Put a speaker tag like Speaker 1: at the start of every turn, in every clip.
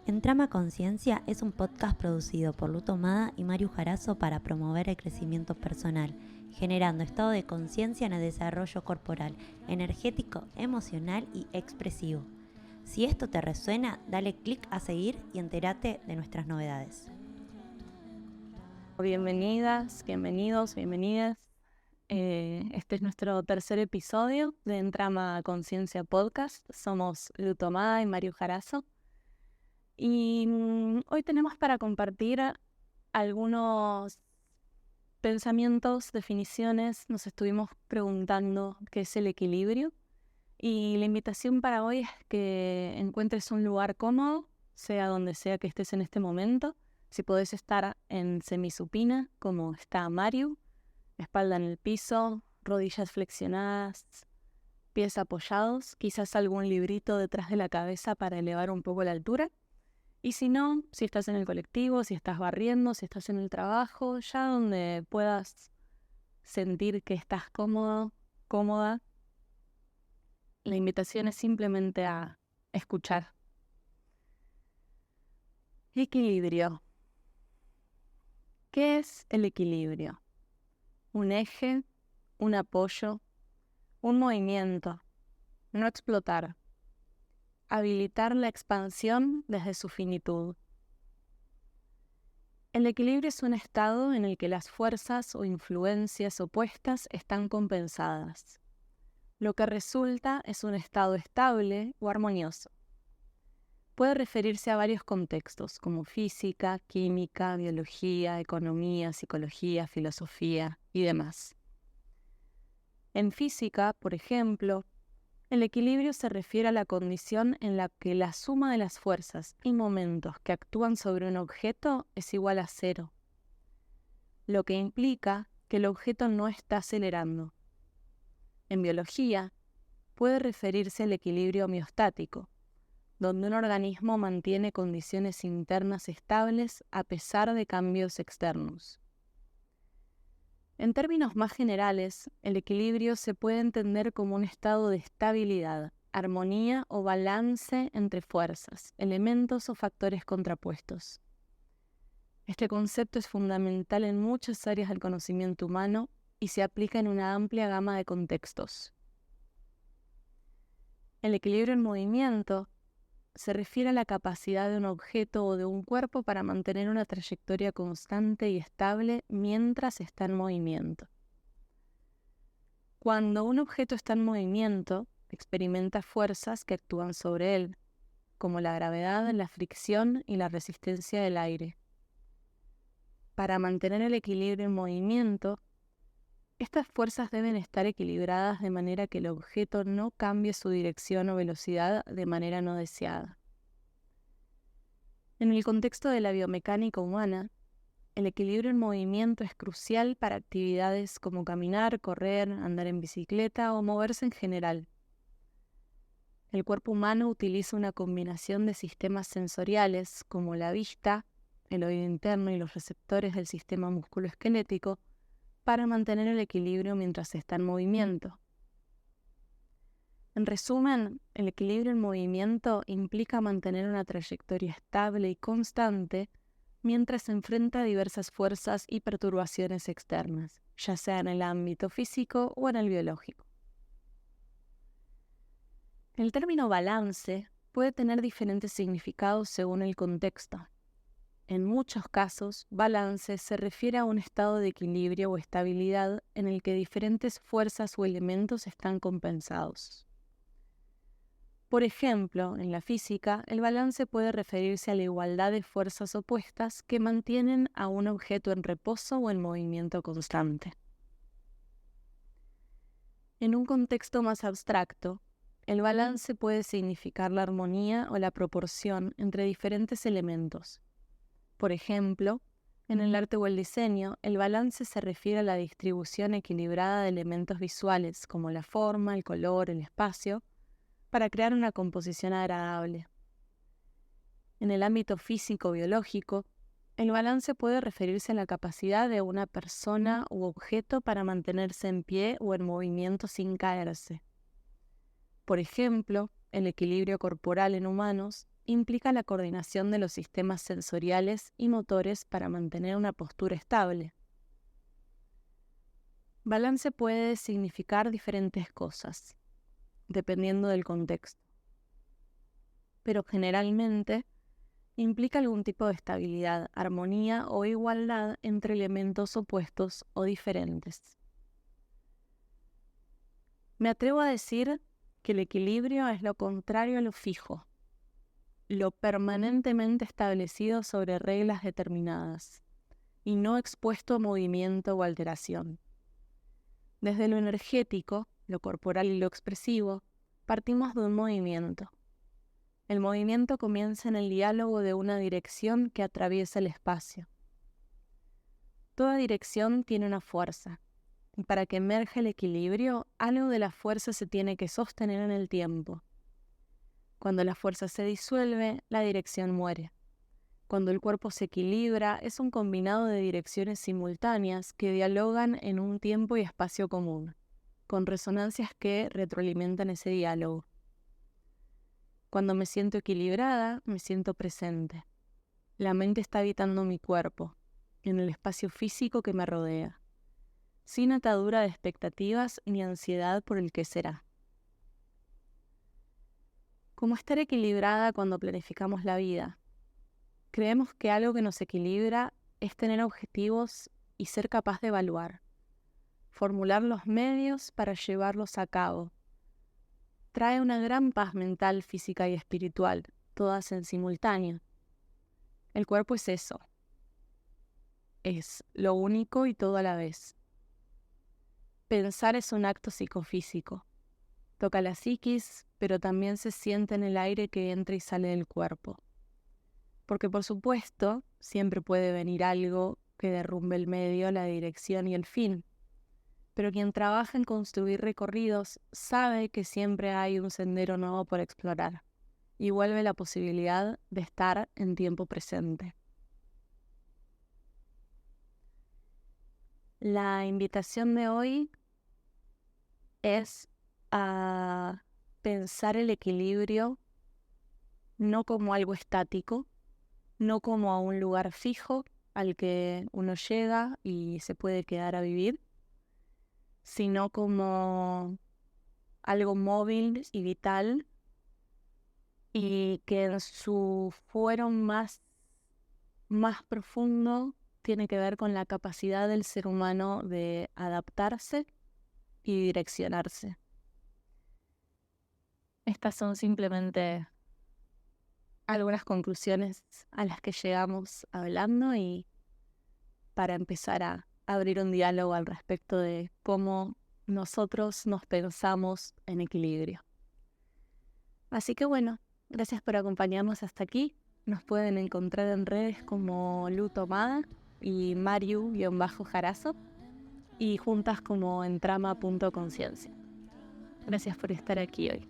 Speaker 1: En Trama Conciencia es un podcast producido por Lu Tomada y Mario Jarazo para promover el crecimiento personal, generando estado de conciencia en el desarrollo corporal, energético, emocional y expresivo. Si esto te resuena, dale clic a seguir y entérate de nuestras novedades.
Speaker 2: Bienvenidas, bienvenidos, bienvenidas. Este es nuestro tercer episodio de En Trama Conciencia Podcast. Somos Lu Tomada y Mario Jarazo. Y hoy tenemos para compartir algunos pensamientos, definiciones. Nos estuvimos preguntando qué es el equilibrio. Y la invitación para hoy es que encuentres un lugar cómodo, sea donde sea que estés en este momento. Si podés estar en semisupina, como está Mario, espalda en el piso, rodillas flexionadas, pies apoyados, quizás algún librito detrás de la cabeza para elevar un poco la altura. Y si no, si estás en el colectivo, si estás barriendo, si estás en el trabajo, ya donde puedas sentir que estás cómodo, cómoda, la invitación es simplemente a escuchar. Equilibrio. ¿Qué es el equilibrio? Un eje, un apoyo, un movimiento, no explotar. Habilitar la expansión desde su finitud. El equilibrio es un estado en el que las fuerzas o influencias opuestas están compensadas. Lo que resulta es un estado estable o armonioso. Puede referirse a varios contextos, como física, química, biología, economía, psicología, filosofía y demás. En física, por ejemplo, el equilibrio se refiere a la condición en la que la suma de las fuerzas y momentos que actúan sobre un objeto es igual a cero, lo que implica que el objeto no está acelerando. En biología, puede referirse al equilibrio homeostático, donde un organismo mantiene condiciones internas estables a pesar de cambios externos. En términos más generales, el equilibrio se puede entender como un estado de estabilidad, armonía o balance entre fuerzas, elementos o factores contrapuestos. Este concepto es fundamental en muchas áreas del conocimiento humano y se aplica en una amplia gama de contextos. El equilibrio en movimiento se refiere a la capacidad de un objeto o de un cuerpo para mantener una trayectoria constante y estable mientras está en movimiento. Cuando un objeto está en movimiento, experimenta fuerzas que actúan sobre él, como la gravedad, la fricción y la resistencia del aire. Para mantener el equilibrio en movimiento, estas fuerzas deben estar equilibradas de manera que el objeto no cambie su dirección o velocidad de manera no deseada. En el contexto de la biomecánica humana, el equilibrio en movimiento es crucial para actividades como caminar, correr, andar en bicicleta o moverse en general. El cuerpo humano utiliza una combinación de sistemas sensoriales como la vista, el oído interno y los receptores del sistema musculoesquelético para mantener el equilibrio mientras está en movimiento. En resumen, el equilibrio en movimiento implica mantener una trayectoria estable y constante mientras se enfrenta a diversas fuerzas y perturbaciones externas, ya sea en el ámbito físico o en el biológico. El término balance puede tener diferentes significados según el contexto. En muchos casos, balance se refiere a un estado de equilibrio o estabilidad en el que diferentes fuerzas o elementos están compensados. Por ejemplo, en la física, el balance puede referirse a la igualdad de fuerzas opuestas que mantienen a un objeto en reposo o en movimiento constante. En un contexto más abstracto, el balance puede significar la armonía o la proporción entre diferentes elementos. Por ejemplo, en el arte o el diseño, el balance se refiere a la distribución equilibrada de elementos visuales como la forma, el color, el espacio, para crear una composición agradable. En el ámbito físico-biológico, el balance puede referirse a la capacidad de una persona u objeto para mantenerse en pie o en movimiento sin caerse. Por ejemplo, el equilibrio corporal en humanos implica la coordinación de los sistemas sensoriales y motores para mantener una postura estable. Balance puede significar diferentes cosas, dependiendo del contexto, pero generalmente implica algún tipo de estabilidad, armonía o igualdad entre elementos opuestos o diferentes. Me atrevo a decir que el equilibrio es lo contrario a lo fijo, lo permanentemente establecido sobre reglas determinadas y no expuesto a movimiento o alteración. Desde lo energético, lo corporal y lo expresivo, partimos de un movimiento. El movimiento comienza en el diálogo de una dirección que atraviesa el espacio. Toda dirección tiene una fuerza, y para que emerja el equilibrio, algo de la fuerza se tiene que sostener en el tiempo. Cuando la fuerza se disuelve, la dirección muere. Cuando el cuerpo se equilibra, es un combinado de direcciones simultáneas que dialogan en un tiempo y espacio común, con resonancias que retroalimentan ese diálogo. Cuando me siento equilibrada, me siento presente. La mente está habitando mi cuerpo, en el espacio físico que me rodea, sin atadura de expectativas ni ansiedad por el qué será. ¿Cómo estar equilibrada cuando planificamos la vida? Creemos que algo que nos equilibra es tener objetivos y ser capaz de evaluar, formular los medios para llevarlos a cabo. Trae una gran paz mental, física y espiritual, todas en simultáneo. El cuerpo es eso. Es lo único y todo a la vez. Pensar es un acto psicofísico. Toca la psiquis, pero también se siente en el aire que entra y sale del cuerpo. Porque por supuesto, siempre puede venir algo que derrumbe el medio, la dirección y el fin. Pero quien trabaja en construir recorridos sabe que siempre hay un sendero nuevo por explorar y vuelve la posibilidad de estar en tiempo presente. La invitación de hoy es a pensar el equilibrio no como algo estático, no como a un lugar fijo al que uno llega y se puede quedar a vivir, sino como algo móvil y vital y que en su fuero más profundo tiene que ver con la capacidad del ser humano de adaptarse y direccionarse. Estas son simplemente algunas conclusiones a las que llegamos hablando y para empezar a abrir un diálogo al respecto de cómo nosotros nos pensamos en equilibrio. Así que bueno, gracias por acompañarnos hasta aquí. Nos pueden encontrar en redes como Lu Tomada y Mariu-Jarazo y juntas como entrama.conciencia. Gracias por estar aquí hoy.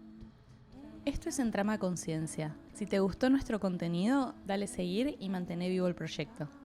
Speaker 3: Esto es Entrama Conciencia. Si te gustó nuestro contenido, dale seguir y mantén vivo el proyecto.